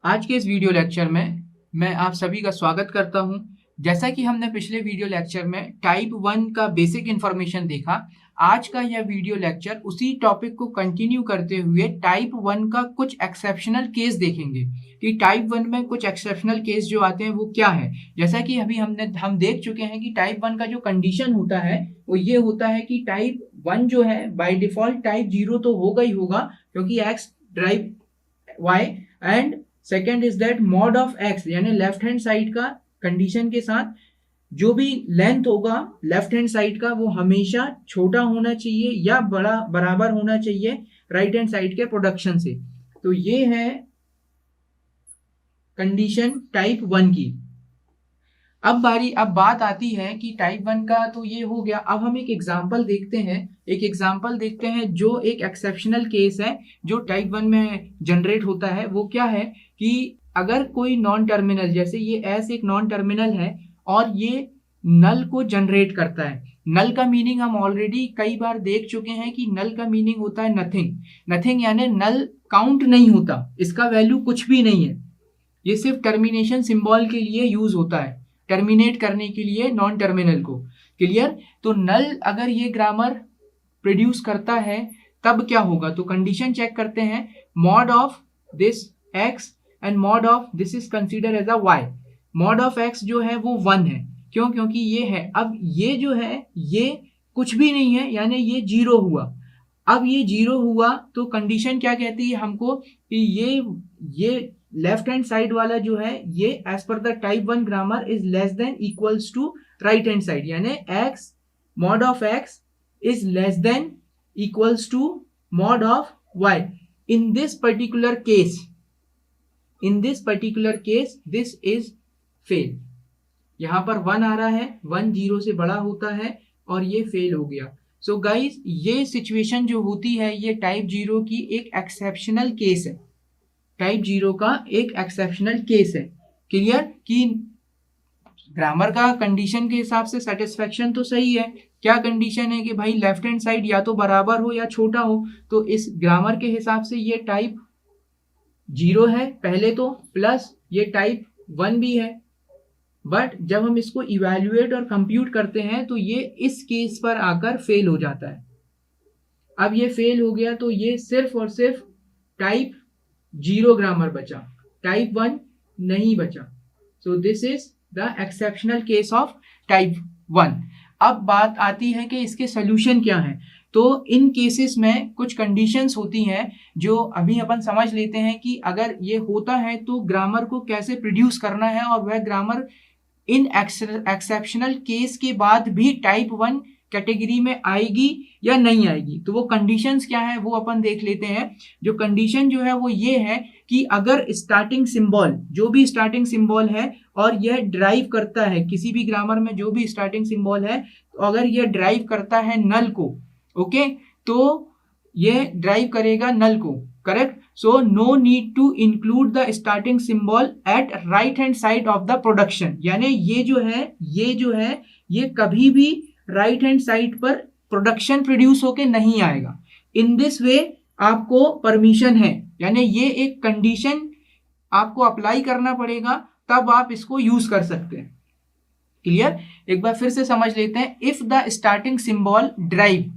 आज के इस वीडियो लेक्चर में मैं आप सभी का स्वागत करता हूं। जैसा कि हमने पिछले वीडियो लेक्चर में टाइप 1 का बेसिक इन्फॉर्मेशन देखा, आज का यह वीडियो लेक्चर उसी टॉपिक को कंटिन्यू करते हुए टाइप 1 का कुछ एक्सेप्शनल केस देखेंगे कि टाइप 1 में कुछ एक्सेप्शनल केस जो आते हैं वो क्या है। जैसा कि अभी हम देख चुके हैं कि टाइप 1 का जो कंडीशन होता है वो ये होता है कि टाइप 1 जो है बाय डिफॉल्ट टाइप 0 तो होगा ही होगा, क्योंकि x derive y, and second is that mod of x यानी लेफ्ट हैंड साइड का कंडीशन के साथ जो भी लेंथ होगा लेफ्ट हैंड साइड का वो हमेशा छोटा होना चाहिए या बड़ा बराबर होना चाहिए राइट हैंड साइड के प्रोडक्शन से। तो ये है कंडीशन टाइप 1 की। अब बात आती है कि टाइप 1 का तो ये हो गया। अब हम एक एग्जांपल देखते हैं जो एक एक्सेप्शनल केस है जो टाइप 1 में जनरेट होता है। वो क्या है कि अगर कोई नॉन टर्मिनल, जैसे ये एस एक नॉन टर्मिनल है और ये नल को जनरेट करता है। नल का मीनिंग हम ऑलरेडी कई बार देख चुके हैं कि नल का मीनिंग होता है नथिंग यानी नल काउंट नहीं होता, इसका वैल्यू कुछ भी नहीं है। ये सिर्फ टर्मिनेशन सिंबल के लिए यूज होता है, टर्मिनेट करने के लिए नॉन टर्मिनल को। क्लियर? तो नल अगर ये ग्रामर प्रोड्यूस करता है तब क्या होगा, तो कंडीशन चेक करते हैं। Mod of this x and mod of this is consider as a y. Mod of x जो है वो 1 है, क्यों? क्योंकि ये है। अब ये जो है ये कुछ भी नहीं है यानी ये 0 हुआ। अब ये 0 हुआ तो कंडीशन क्या कहती है हमको कि ये लेफ्ट हैंड साइड वाला जो है ये as per the type 1 grammar is less than equals to right hand side, यानी x mod of x is less than equals to mod of y. In this particular case this is fail. यहां पर 1 आ रहा है, 1 0 से बड़ा होता है और ये फेल हो गया। सो गाइस, ये सिचुएशन जो होती है ये टाइप 0 की एक एक्सेप्शनल केस है। टाइप 0 का एक एक्सेप्शनल केस है। क्लियर? कि ग्रामर का कंडीशन के हिसाब से सेटिस्फेक्शन तो सही है। क्या कंडीशन है कि भाई लेफ्ट हैंड साइड या तो बराबर हो या छोटा हो, तो इस ग्रामर के हिसाब से ये टाइप 0 है पहले तो, प्लस ये टाइप 1 भी है। बट जब हम इसको इवैल्यूएट और कंप्यूट करते हैं तो ये इस केस पर आकर फेल हो जाता है। अब ये फेल हो गया तो ये सिर्फ और सिर्फ टाइप 0 ग्रामर बचा, टाइप 1 नहीं बचा। So this is the exceptional case of type 1। अब बात आती है कि इसके सोल्यूशन क्या है। तो इन केसेस में कुछ कंडीशंस होती हैं जो अभी अपन समझ लेते हैं कि अगर ये होता है तो ग्रामर को कैसे प्रोड्यूस करना है, और वह ग्रामर इन एक्सेप्शनल केस के बाद भी टाइप 1 कैटेगरी में आएगी या नहीं आएगी। तो वो कंडीशंस क्या है वो अपन देख लेते हैं। जो कंडीशन जो है वो ये है कि अगर स्टार्टिंग सिंबल, जो भी स्टार्टिंग सिंबल है और यह ड्राइव करता है किसी भी ग्रामर में, जो भी स्टार्टिंग सिंबल है तो अगर यह ड्राइव करता है नल को, ओके, तो यह ड्राइव करेगा नल को, correct. So no need to include the starting symbol at right hand side of the production, यानी ये जो है ये कभी भी राइट हैंड साइड पर प्रोडक्शन प्रोड्यूस होके नहीं आएगा। इन दिस वे आपको परमिशन है, यानी ये एक कंडीशन आपको अप्लाई करना पड़ेगा तब आप इसको यूज कर सकते हैं। क्लियर? एक बार फिर से समझ लेते हैं। If the starting symbol drive,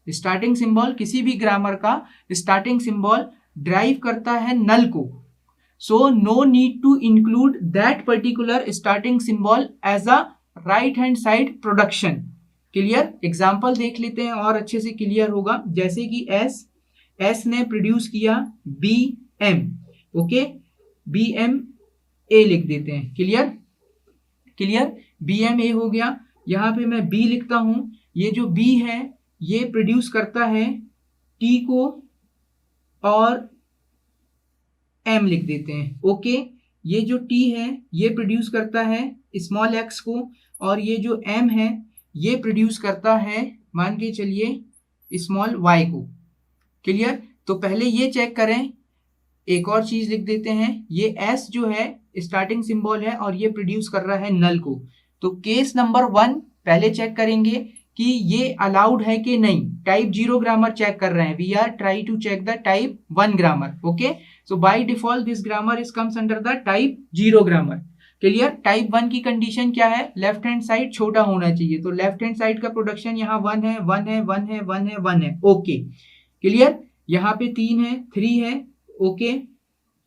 starting symbol किसी भी ग्रामर का स्टार्टिंग सिंबल ड्राइव करता है नल को, so no need to include that particular starting symbol as a right hand side production. Clear? Example देख लेते हैं और अच्छे से क्लियर होगा। जैसे कि एस ने प्रोड्यूस किया B M, okay, B M A लिख देते हैं। क्लियर? बी एम ए हो गया। यहां पे मैं बी लिखता हूं। ये जो बी है ये प्रोड्यूस करता है टी को और एम लिख देते हैं, ओके। ये जो टी है ये प्रोड्यूस करता है स्मॉल एक्स को, और ये जो एम है ये प्रोड्यूस करता है, मान के चलिए, स्मॉल वाई को। क्लियर? तो पहले ये चेक करें, एक और चीज लिख देते हैं। ये एस जो है स्टार्टिंग सिंबल है और ये प्रोड्यूस कर रहा है नल को। तो केस नंबर 1 पहले चेक करेंगे कि ये अलाउड है कि नहीं। टाइप 0 ग्रामर चेक कर रहे हैं, we are try to check the type 1 grammar, okay. So by default this grammar is comes under the type 0 grammar. Clear. Type 1 की कंडीशन क्या है, लेफ्ट हैंड साइड छोटा होना चाहिए, तो लेफ्ट हैंड साइड का प्रोडक्शन यहाँ 1 है 1 है 1 है 1 है 1 है, ओके क्लियर। यहाँ पे 3 है 3 है, ओके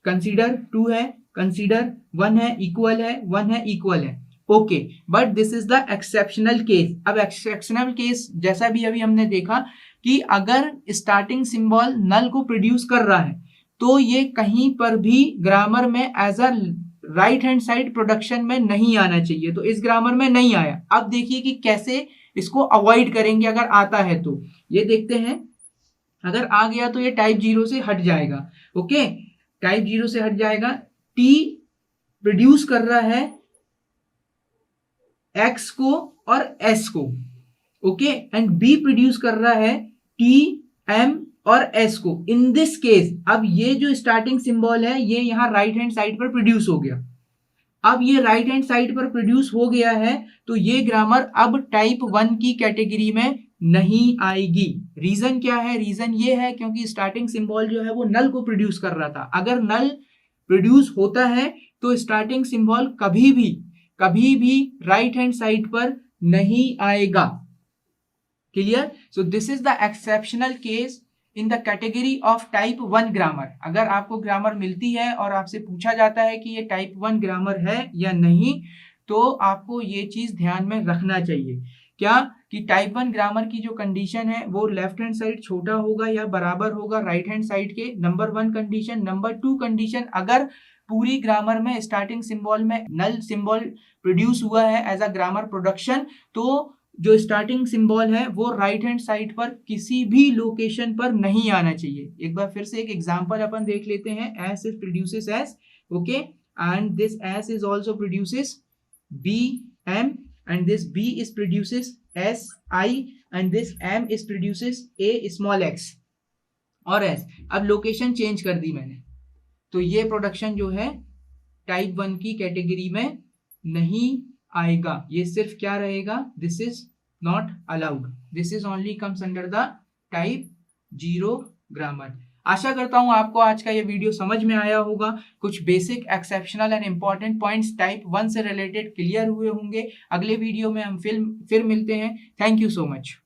कंसीडर 2 है, कंसीडर 1 है, इक्वल है 1 है, इक्वल है, okay. But this is the exceptional case. अब एक्सेप्शनल केस जैसा भी अभी हमने देखा कि अगर स्टार्टिंग सिंबल नल को प्रोड्यूस कर रहा है तो ये कहीं पर भी ग्रामर में as a right hand side production में नहीं आना चाहिए, तो इस ग्रामर में नहीं आया। अब देखिए कि कैसे इसको अवॉइड करेंगे अगर आता है तो। ये देखते हैं, अगर आ गया तो ये टाइप 0 से हट जाएगा, ओके टाइप 0 से हट जाएगा। टी प्रोड्यूस कर रहा है एक्स को और एस को, ओके एंड बी प्रोड्यूस कर रहा है टी एम और एस को। इन दिस केस अब ये जो स्टार्टिंग सिंबल है ये यहाँ राइट हैंड साइड पर प्रोड्यूस हो गया। अब ये राइट हैंड साइड पर प्रोड्यूस हो गया है तो ये ग्रामर अब टाइप 1 की कैटेगरी में नहीं आएगी। रीजन क्या है, रीजन ये है क्योंकि स्टार्टिंग सिंबल जो है वो नल को प्रोड्यूस कर रहा था। अगर नल प्रोड्यूस होता है तो स्टार्टिंग सिंबल कभी भी राइट हैंड साइड पर नहीं आएगा। Clear. So this is the exceptional case in the category of type 1 grammar. अगर आपको ग्रामर मिलती है और आपसे पूछा जाता है कि ये टाइप 1 ग्रामर है या नहीं, तो आपको ये चीज ध्यान में रखना चाहिए क्या कि टाइप 1 ग्रामर की जो कंडीशन है वो लेफ्ट हैंड साइड छोटा होगा या बराबर होगा राइट हैंड साइड के, नंबर 1 कंडीशन। नंबर 2 कंडीशन, अगर पूरी ग्रामर में स्टार्टिंग सिंबल में नल सिंबल प्रोड्यूस हुआ है एज अ ग्रामर प्रोडक्शन, तो जो स्टार्टिंग सिंबल है वो राइट हैंड साइड पर किसी भी लोकेशन पर नहीं आना चाहिए। एक बार फिर से एक एग्जांपल अपन देख लेते हैं। S is produces S, okay and this S is also produces B M and this B is produces S I and this M is produces A small x और एस। अब लोकेशन चेंज कर दी मैंने, तो ये production जो है type 1 की कैटेगरी में नहीं आएगा। ये सिर्फ क्या रहेगा, this is not allowed, this is only comes under the type 0 grammar. आशा करता हूं आपको आज का ये वीडियो समझ में आया होगा। कुछ basic exceptional and important points type 1 से रिलेटेड क्लियर हुए होंगे। अगले वीडियो में हम फिर मिलते हैं। Thank you so much.